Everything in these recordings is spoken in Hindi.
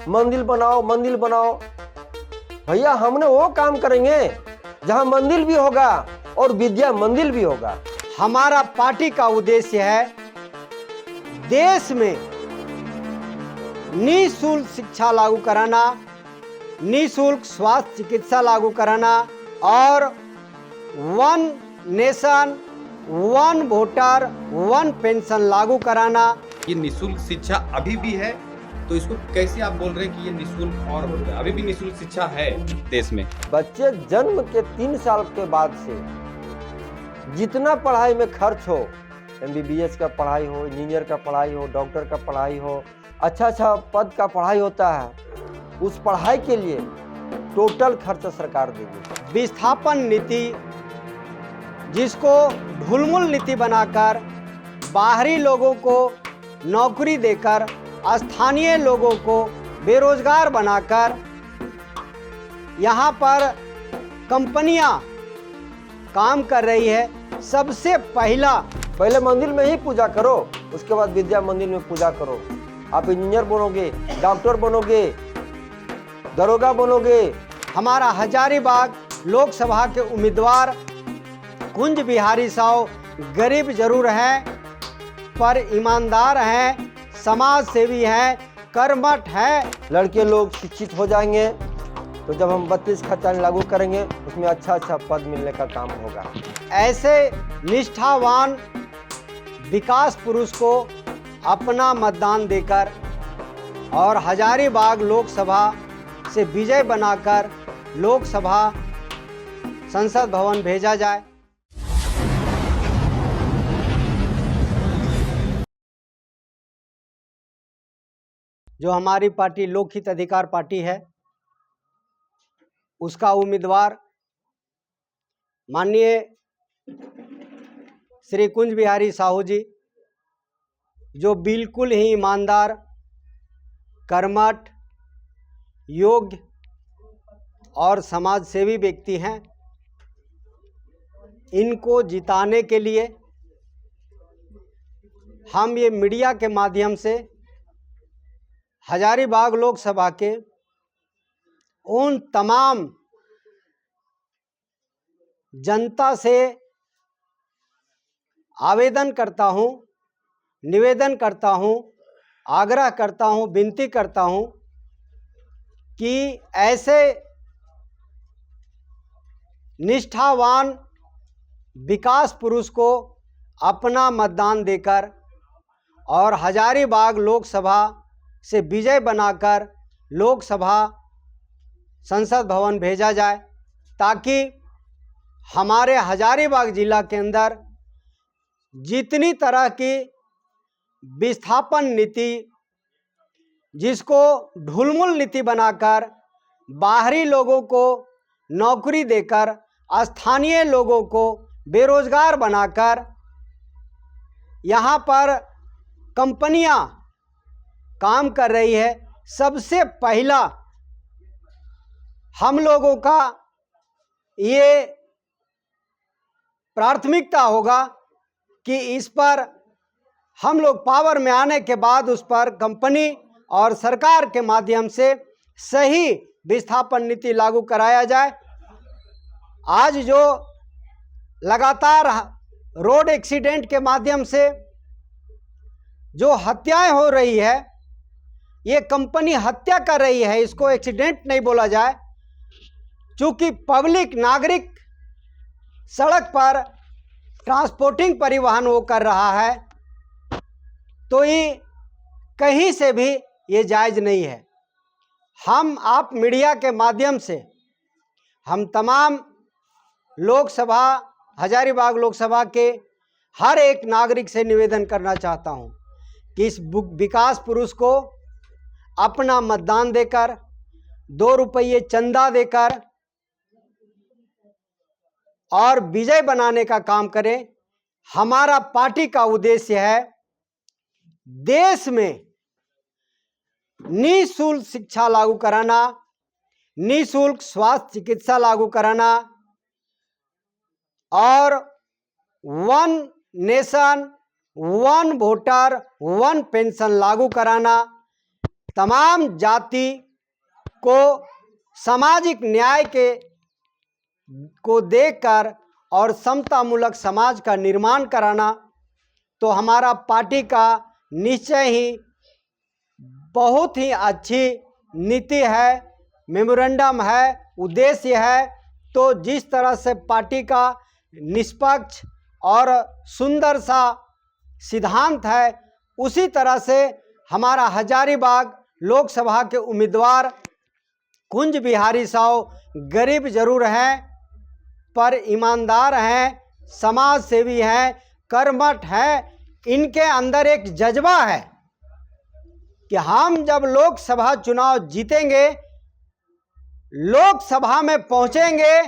मंदिर बनाओ, मंदिर बनाओ। भैया हमने वो काम करेंगे जहां मंदिर भी होगा और विद्या मंदिर भी होगा। हमारा पार्टी का उद्देश्य है देश में निःशुल्क शिक्षा लागू कराना, निःशुल्क स्वास्थ्य चिकित्सा लागू कराना और one nation one voter one pension लागू कराना। ये निःशुल्क शिक्षा अभी भी है, तो इसको कैसे आप बोल रहे हैं कि ये निःशुल्क और हो गया? अभी भी निःशुल्क शिक्षा है देश में। बच्चे जन्म के 3 साल के बाद से जितना पढ़ाई में खर्च हो, MBBS का पढ़ाई हो, इंजीनियर का पढ़ाई हो, डॉक्टर का पढ़ाई हो, अच्छा पद का पढ़ाई होता है, उस पढ़ाई के लिए टोटल खर्च सरकार देगी। विस्थापन नीति, जिसको ढुलमुल नीति बनाकर बाहरी लोगों को नौकरी देकर स्थानीय लोगों को बेरोजगार बनाकर यहाँ पर कंपनियाँ काम कर रही है। सबसे पहले मंदिर में ही पूजा करो, उसके बाद विद्या मंदिर में पूजा करो। आप इंजीनियर बनोगे, डॉक्टर बनोगे, दरोगा बनोगे। हमारा हजारीबाग लोकसभा के उम्मीदवार कुंज बिहारी साहू गरीब जरूर हैं पर ईमानदार हैं, समाज सेवी हैं, कर्मठ हैं। लड़के लोग शिक्षित हो जाएंगे तो जब हम 32 खर्चा लागू करेंगे उसमें अच्छा पद मिलने का काम होगा। ऐसे निष्ठावान विकास पुरुष को अपना मतदान देकर और हजारीबाग लोकसभा से विजय बनाकर लोकसभा संसद भवन भेजा जाए। जो हमारी पार्टी लोकहित अधिकार पार्टी है, उसका उम्मीदवार माननीय श्री कुंज बिहारी साहू जी, जो बिल्कुल ही ईमानदार, कर्मठ, योग्य और समाज सेवी व्यक्ति हैं, इनको जिताने के लिए हम ये मीडिया के माध्यम से हजारीबाग लोकसभा के उन तमाम जनता से आवेदन करता हूँ, निवेदन करता हूँ, आग्रह करता हूँ, विनती करता हूँ कि ऐसे निष्ठावान विकास पुरुष को अपना मतदान देकर और हजारीबाग लोकसभा से विजय बनाकर लोकसभा संसद भवन भेजा जाए, ताकि हमारे हजारीबाग जिला के अंदर जितनी तरह की विस्थापन नीति, जिसको ढुलमुल नीति बनाकर बाहरी लोगों को नौकरी देकर स्थानीय लोगों को बेरोजगार बनाकर यहाँ पर कंपनियाँ काम कर रही है, सबसे पहला हम लोगों का ये प्राथमिकता होगा कि इस पर हम लोग पावर में आने के बाद उस पर कंपनी और सरकार के माध्यम से सही विस्थापन नीति लागू कराया जाए। आज जो लगातार रोड एक्सीडेंट के माध्यम से जो हत्याएं हो रही है, ये कंपनी हत्या कर रही है, इसको एक्सीडेंट नहीं बोला जाए। चूँकि पब्लिक नागरिक सड़क पर ट्रांसपोर्टिंग परिवहन वो कर रहा है, तो ये कहीं से भी ये जायज़ नहीं है। हम आप मीडिया के माध्यम से हम तमाम लोकसभा हजारीबाग लोकसभा के हर एक नागरिक से निवेदन करना चाहता हूं कि इस विकास पुरुष को अपना मतदान देकर 2 रुपये चंदा देकर और विजय बनाने का काम करें। हमारा पार्टी का उद्देश्य है देश में निःशुल्क शिक्षा लागू कराना, निःशुल्क स्वास्थ्य चिकित्सा लागू कराना और one nation one voter one pension लागू कराना। तमाम जाति को सामाजिक न्याय को देखकर और समतामूलक समाज का निर्माण कराना, तो हमारा पार्टी का निश्चय ही बहुत ही अच्छी नीति है, मेमोरेंडम है, उद्देश्य है। तो जिस तरह से पार्टी का निष्पक्ष और सुंदर सा सिद्धांत है, उसी तरह से हमारा हजारीबाग लोकसभा के उम्मीदवार कुंज बिहारी साहू गरीब जरूर हैं पर ईमानदार हैं, समाज सेवी हैं, कर्मठ हैं। इनके अंदर एक जज्बा है कि हम जब लोकसभा चुनाव जीतेंगे, लोकसभा में पहुंचेंगे,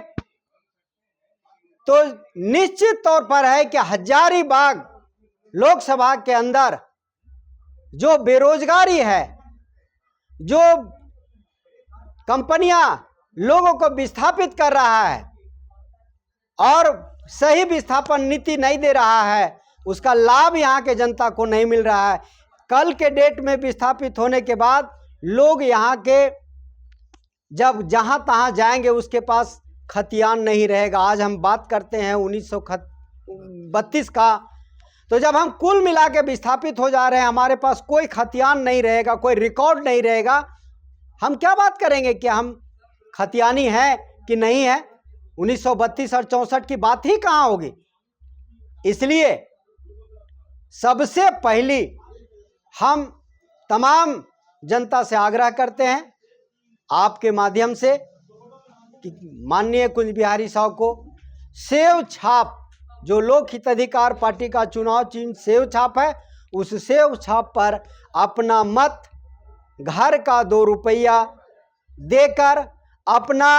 तो निश्चित तौर पर है कि हजारीबाग लोकसभा के अंदर जो बेरोजगारी है, जो कंपनियां लोगों को विस्थापित कर रहा है और सही विस्थापन नीति नहीं दे रहा है, उसका लाभ यहाँ के जनता को नहीं मिल रहा है। कल के डेट में विस्थापित होने के बाद लोग यहाँ के जब जहाँ तहाँ जाएंगे, उसके पास खतियान नहीं रहेगा। आज हम बात करते हैं 1932 का, तो जब हम कुल मिला के विस्थापित हो जा रहे हैं, हमारे पास कोई खतियान नहीं रहेगा, कोई रिकॉर्ड नहीं रहेगा, हम क्या बात करेंगे कि हम खतियानी हैं कि नहीं है। 1932 और 64 की बात ही कहाँ होगी। इसलिए सबसे पहली हम तमाम जनता से आग्रह करते हैं आपके माध्यम से कि माननीय कुंज बिहारी साहू को सेव छाप, जो लोक हिताधिकार पार्टी का चुनाव चिन्ह सेव छाप है, उस सेव छाप पर अपना मत घर का 2 रुपया देकर अपना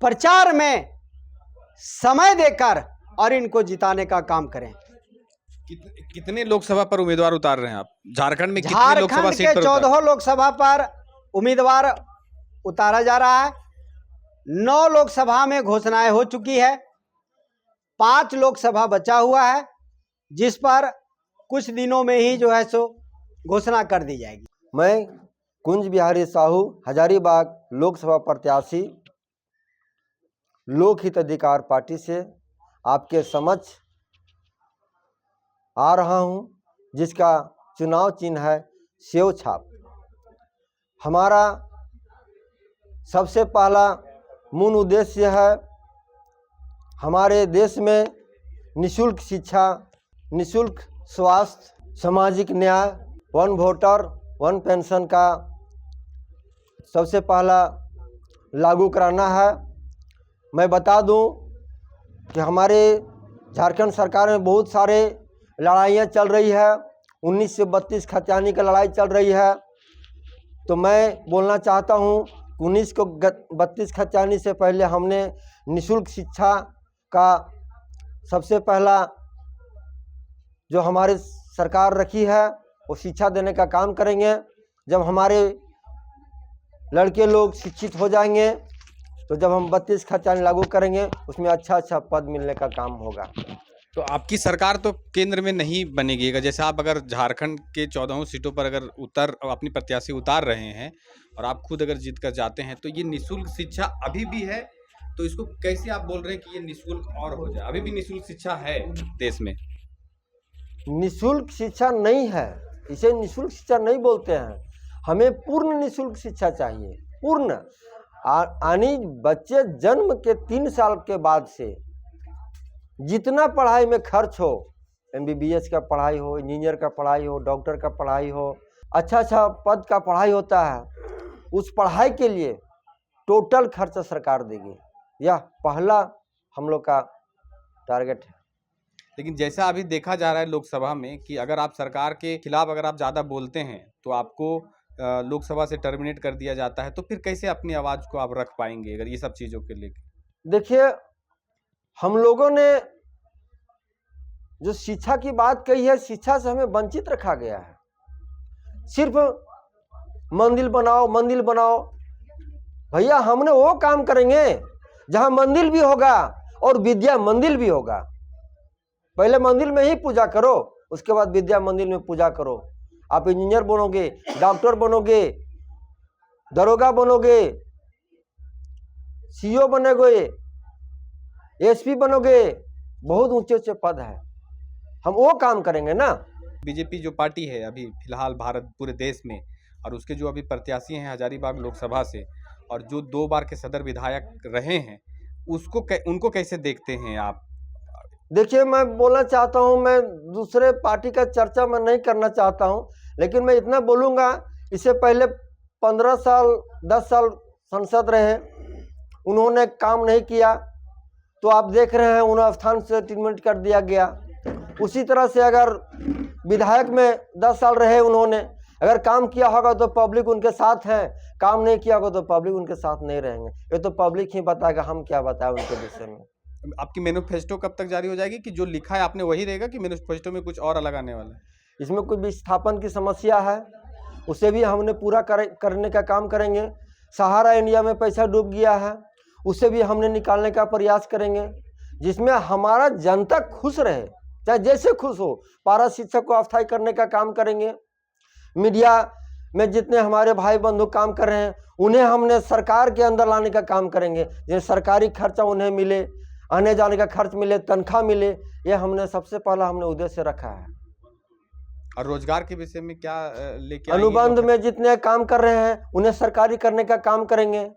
प्रचार में समय देकर और इनको जिताने का काम करें। कितने लोकसभा पर उम्मीदवार उतार रहे हैं आप? झारखंड में कितने लोकसभा सीट पर 14 लोकसभा पर उम्मीदवार उतारा जा रहा है। 9 लोकसभा में घोषणाएं हो चुकी है, 5 लोकसभा बचा हुआ है, जिस पर कुछ दिनों में ही जो है सो घोषणा कर दी जाएगी। मैं कुंज बिहारी साहू हजारीबाग लोकसभा प्रत्याशी लोक हित अधिकार पार्टी से आपके समक्ष आ रहा हूं, जिसका चुनाव चिन्ह है सेव छाप। हमारा सबसे पहला मूल उद्देश्य है हमारे देश में निःशुल्क शिक्षा, निःशुल्क स्वास्थ्य, सामाजिक न्याय, वन वोटर वन पेंशन का सबसे पहला लागू कराना है। मैं बता दूं कि हमारे झारखंड सरकार में बहुत सारे लड़ाइयाँ चल रही है। 19 से 32 खतियानी का लड़ाई चल रही है। तो मैं बोलना चाहता हूं, 19 को 32 खतियानी से पहले हमने निःशुल्क शिक्षा का सबसे पहला जो हमारी सरकार रखी है, वो शिक्षा देने का काम करेंगे। जब हमारे लड़के लोग शिक्षित हो जाएंगे, तो जब हम 32 खतियानी लागू करेंगे, उसमें अच्छा पद मिलने का काम होगा। तो आपकी सरकार तो केंद्र में नहीं बनेगी। जैसे आप अगर झारखंड के 14 सीटों पर अगर अपनी प्रत्याशी उतार रहे हैं और आप खुद अगर जीत कर जाते हैं, तो ये निःशुल्क शिक्षा अभी भी है, तो इसको कैसे आप बोल रहे हैं कि ये निःशुल्क और हो जाए? अभी भी निःशुल्क शिक्षा है देश में। निःशुल्क शिक्षा नहीं है, इसे निःशुल्क शिक्षा नहीं बोलते हैं। हमें पूर्ण निःशुल्क शिक्षा चाहिए, पूर्ण। यानी बच्चे जन्म के 3 साल के बाद से जितना पढ़ाई में खर्च हो, MBBS का पढ़ाई हो, इंजीनियर का पढ़ाई हो, डॉक्टर का पढ़ाई हो, अच्छा पद का पढ़ाई होता है, उस पढ़ाई के लिए टोटल खर्चा सरकार देगी। यह पहला हम लोग का टारगेट है। लेकिन जैसा अभी देखा जा रहा है लोकसभा में कि अगर आप सरकार के खिलाफ अगर आप ज़्यादा बोलते हैं तो आपको लोकसभा से टर्मिनेट कर दिया जाता है, तो फिर कैसे अपनी आवाज़ को आप रख पाएंगे अगर ये सब चीज़ों के लिए? देखिए, हम लोगों ने जो शिक्षा की बात कही है, शिक्षा से हमें वंचित रखा गया है। सिर्फ मंदिर बनाओ, मंदिर बनाओ। भैया, हमने वो काम करेंगे जहां मंदिर भी होगा और विद्या मंदिर भी होगा। पहले मंदिर में ही पूजा करो, उसके बाद विद्या मंदिर में पूजा करो। आप इंजीनियर बनोगे, डॉक्टर बनोगे, दरोगा बनोगे, सीओ बनोगे, एसपी बनोगे, बहुत ऊंचे ऊंचे पद है, हम वो काम करेंगे ना। बीजेपी जो पार्टी है अभी फिलहाल भारत पूरे देश में, और उसके जो अभी प्रत्याशी हैं हजारीबाग लोकसभा से, और जो 2 बार के सदर विधायक रहे हैं, उनको कैसे देखते हैं आप? देखिए, मैं बोलना चाहता हूं, मैं दूसरे पार्टी का चर्चा मैं नहीं करना चाहता हूं, लेकिन मैं इतना बोलूंगा, इससे पहले 15 साल 10 साल संसद रहे, उन्होंने काम नहीं किया, तो आप देख रहे हैं उन्हें स्थान से ट्रीटमेंट कर दिया गया। उसी तरह से अगर विधायक में 10 साल रहे, उन्होंने अगर काम किया होगा तो पब्लिक उनके साथ है, काम नहीं किया होगा तो पब्लिक उनके साथ नहीं रहेंगे। ये तो पब्लिक ही बताएगा, हम क्या बताएं उनके विषय में। आपकी मैनिफेस्टो कब तक जारी हो जाएगी कि जो लिखा है आपने वही रहेगा, कि मैनिफेस्टो में कुछ और अलग आने वाला है? इसमें कोई विस्थापन की समस्या है, उसे भी हमने पूरा करने का काम करेंगे। सहारा इंडिया में पैसा डूब गया है, उसे भी हमने निकालने का प्रयास करेंगे, जिसमें हमारा जनता खुश रहे, चाहे जैसे खुश हो। पारा शिक्षा को अस्थायी करने का काम करेंगे। मीडिया में जितने हमारे भाई बंधु काम कर रहे हैं, उन्हें हमने सरकार के अंदर लाने का काम करेंगे, जिन्हें सरकारी खर्चा उन्हें मिले, आने जाने का खर्च मिले, तनख्वाह मिले। ये हमने सबसे पहला हमने उद्देश्य रखा है। और रोजगार के विषय में क्या लेके अनुबंध में जितने काम कर रहे हैं उन्हें सरकारी करने का काम करेंगे।